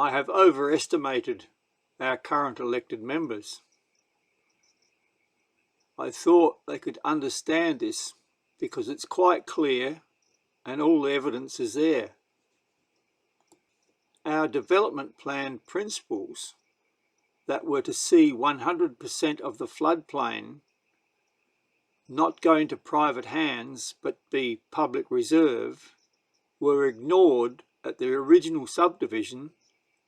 I have overestimated our current elected members. I thought they could understand this because it's quite clear and all the evidence is there. Our development plan principles that were to see 100% of the floodplain not go into private hands but be public reserve were ignored at the original subdivision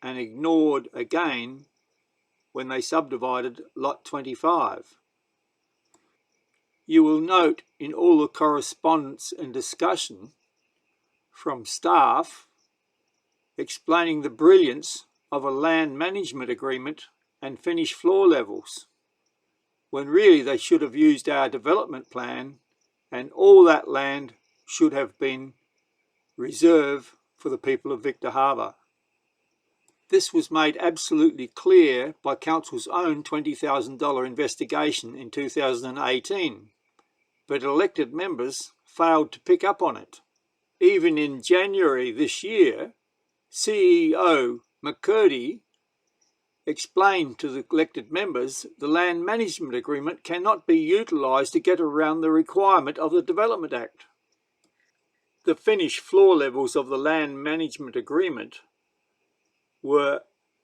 and ignored again when they subdivided Lot 25. You will note in all the correspondence and discussion from staff explaining the brilliance of a land management agreement and finished floor levels, when really they should have used our development plan and all that land should have been reserved for the people of Victor Harbor. This was made absolutely clear by Council's own $20,000 investigation in 2018, but elected members failed to pick up on it. Even in January this year, CEO McCurdy explained to the elected members the Land Management Agreement cannot be utilised to get around the requirement of the Development Act. The finished floor levels of the Land Management Agreement were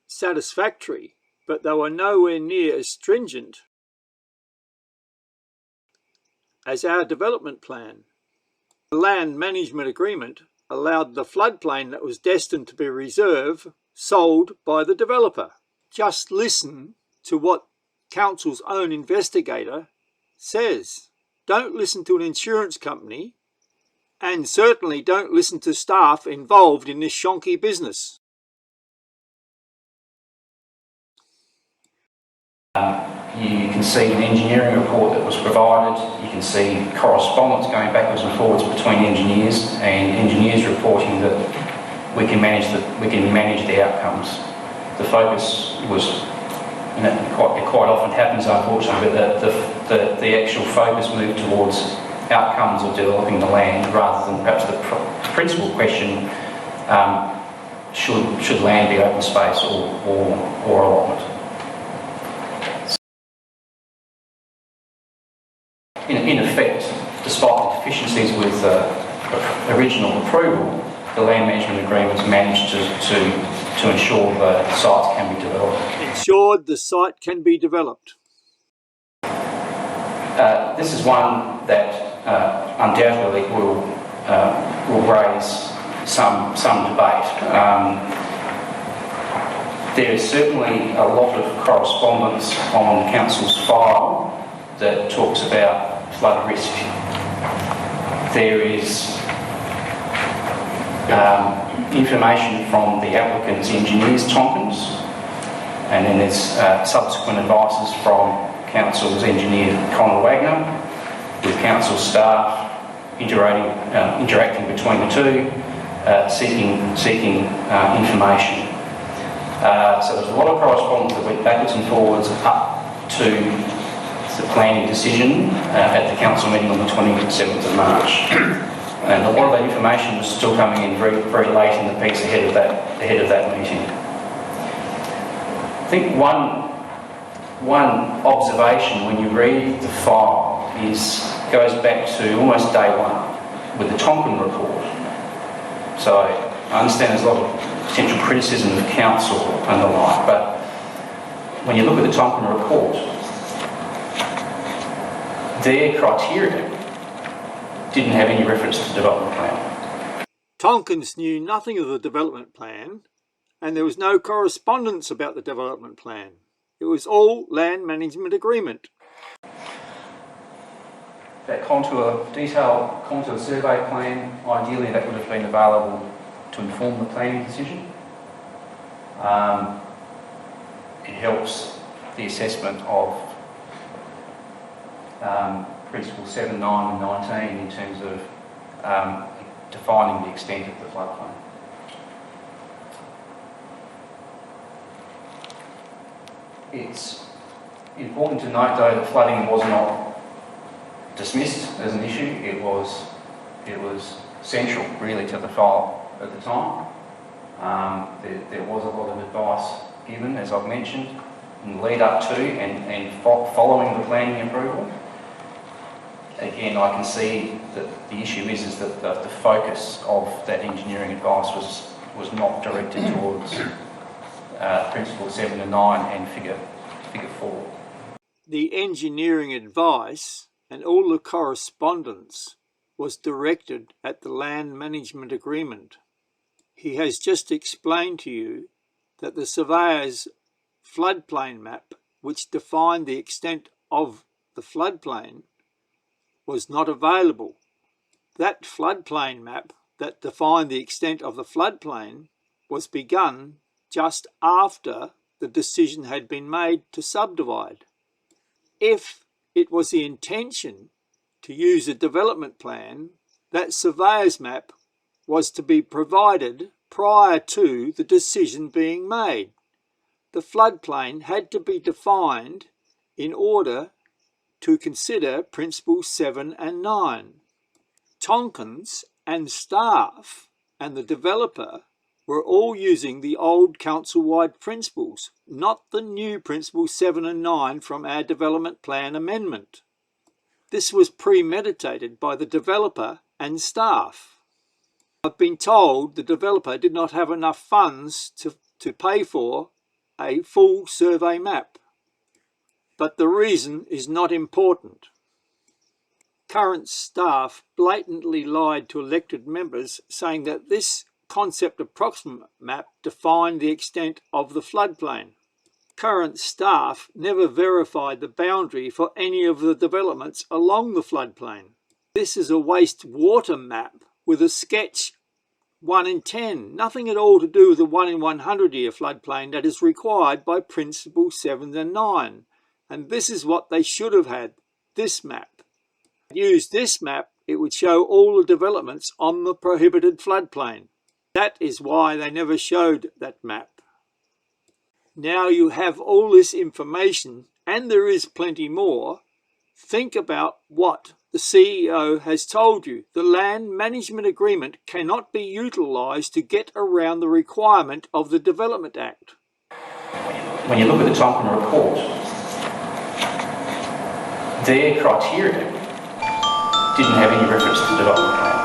satisfactory, but they were nowhere near as stringent as our development plan. The Land Management Agreement allowed the floodplain that was destined to be reserved sold by the developer. Just listen to what Council's own investigator says. Don't listen to an insurance company, and certainly don't listen to staff involved in this shonky business. You can see an engineering report that was provided. You can see correspondence going backwards and forwards between engineers, and engineers reporting that we can manage the outcomes. The focus was, and it quite often happens unfortunately, but the actual focus moved towards outcomes of developing the land rather than perhaps the principal question: should land be open space or allotment? In effect, despite the deficiencies with original approval, the land management agreements managed to ensure the sites can be developed. Ensured the site can be developed. This is one that undoubtedly will raise some debate. There is certainly a lot of correspondence on Council's file that talks about flood risk. There is information from the applicant's engineers, Tompkins, and then there's subsequent advices from Council's engineer, Conor Wagner, with Council staff interacting between the two, seeking information. So there's a lot of correspondence that went backwards and forwards up to the planning decision at the council meeting on the 27th of March. And a lot of that information was still coming in very, very late in the piece ahead of that meeting. I think one observation when you read the file goes back to almost day one with the Tonkin report. So I understand there's a lot of potential criticism of council and the like, but when you look at the Tonkin report, their criteria didn't have any reference to the development plan. Tonkins knew nothing of the development plan, and there was no correspondence about the development plan. It was all land management agreement. That detailed contour survey plan, ideally that would have been available to inform the planning decision. It helps the assessment of Principles 7, 9 and 19 in terms of defining the extent of the floodplain. It's important to note though that flooding was not dismissed as an issue. It was central really to the file at the time. there was a lot of advice given, as I've mentioned, in the lead up to and following the planning approval. Again, I can see that the issue is that the focus of that engineering advice was not directed towards Principle 7 and 9 and Figure 4. The engineering advice and all the correspondence was directed at the land management agreement. He has just explained to you that the surveyor's floodplain map, which defined the extent of the floodplain, was not available. That floodplain map that defined the extent of the floodplain was begun just after the decision had been made to subdivide. If it was the intention to use a development plan, that surveyor's map was to be provided prior to the decision being made. The floodplain had to be defined in order to consider Principles 7 and 9. Tonkins and staff and the developer were all using the old council-wide principles, not the new Principles 7 and 9 from our development plan amendment. This was premeditated by the developer and staff. I've been told the developer did not have enough funds to pay for a full survey map. But the reason is not important. Current staff blatantly lied to elected members, saying that this concept approximate map defined the extent of the floodplain. Current staff never verified the boundary for any of the developments along the floodplain. This is a wastewater map with a sketch 1 in 10, nothing at all to do with the 1 in 100 year floodplain that is required by Principle 7 and 9. And this is what they should have had, this map. Use this map, it would show all the developments on the prohibited floodplain. That is why they never showed that map. Now you have all this information, and there is plenty more. Think about what the CEO has told you. The Land Management Agreement cannot be utilised to get around the requirement of the Development Act. When you look at the Tonkin report, their criteria didn't have any reference to the development plan.